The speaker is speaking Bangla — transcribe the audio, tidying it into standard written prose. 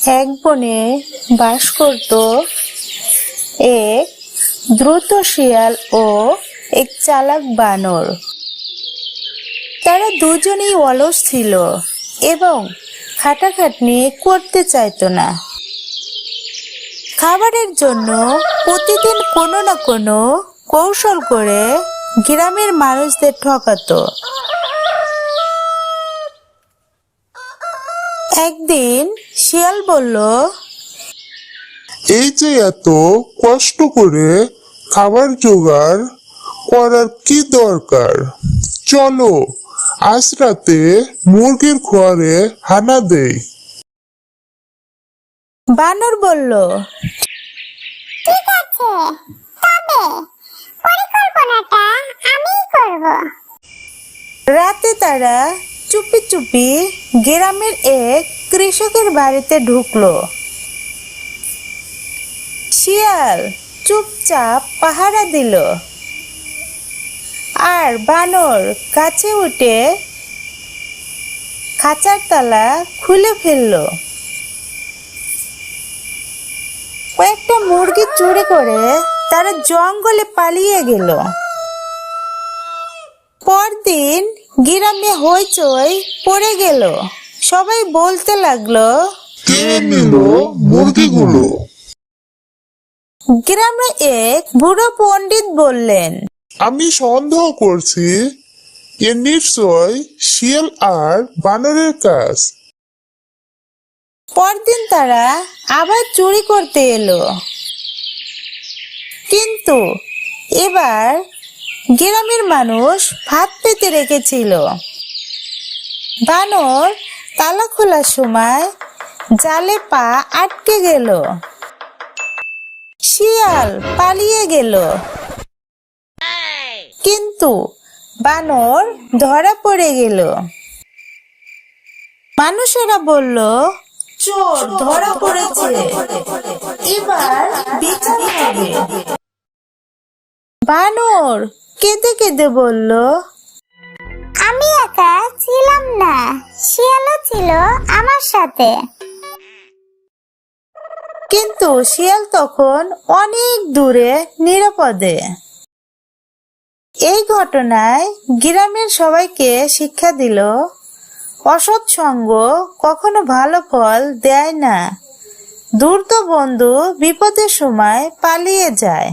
এক বনে বাস করত এক দ্রুত শিয়াল ও এক চালাক বানর। তারা দুজনেই অলস ছিল এবং খাটাখাটনি করতে চাইতো না। খাবারের জন্য প্রতিদিন কোনো না কোনো কৌশল করে গ্রামের মানুষদের ঠকাতো। একদিন শিয়াল বলল, এই যে এত কষ্ট করে খাবার জোগাড় করার কি দরকার, চলো আজ রাতে মুরগির খোয়ারে হানা দেই। বানর বলল, ঠিক আছে, তবে পরিকল্পনাটা আমিই করব। রাতে তারা চুপি চুপি গ্রামের এক কৃষকের বাড়িতে ঢুকলো। শিয়াল চুপচাপ পাহারা দিল আর বানর কাছে উঠে খাঁচার তালা খুলে ফেললো। কয়েকটা মুরগি চুরি করে তারা জঙ্গলে পালিয়ে গেল। পরদিন গ্রামে হইচই পড়ে গেল। সবাই বলতে লাগলো, কে নিল মুরগিগুলো? গ্রামে এক বুড়ো পণ্ডিত বললেন, আমি সন্দেহ করছি এ নিশ্চয় শিয়াল আর বানরের কাজ। পরদিন তারা আবার চুরি করতে এলো, কিন্তু এবার গ্রামের মানুষ ভাত পেতে রেখেছিল। বানর তালা খোলার সময় জালে পা আটকে গেল। শিয়াল পালিয়ে গেল, কিন্তু বানর ধরা পড়ে গেল। মানুষেরা বলল, চোর ধরা পড়েছে, এবার বিচার হবে। বানর কেঁদে কেঁদে বলল, আমি একা ছিলাম না, শিয়ালও ছিল আমার সাথে। কিন্তু শিয়াল তখন অনেক দূরে নিরাপদে। এই ঘটনায় গ্রামের সবাইকে শিক্ষা দিল, অসৎ সঙ্গ কখনো ভালো ফল দেয় না। ধূর্ত বন্ধু বিপদের সময় পালিয়ে যায়।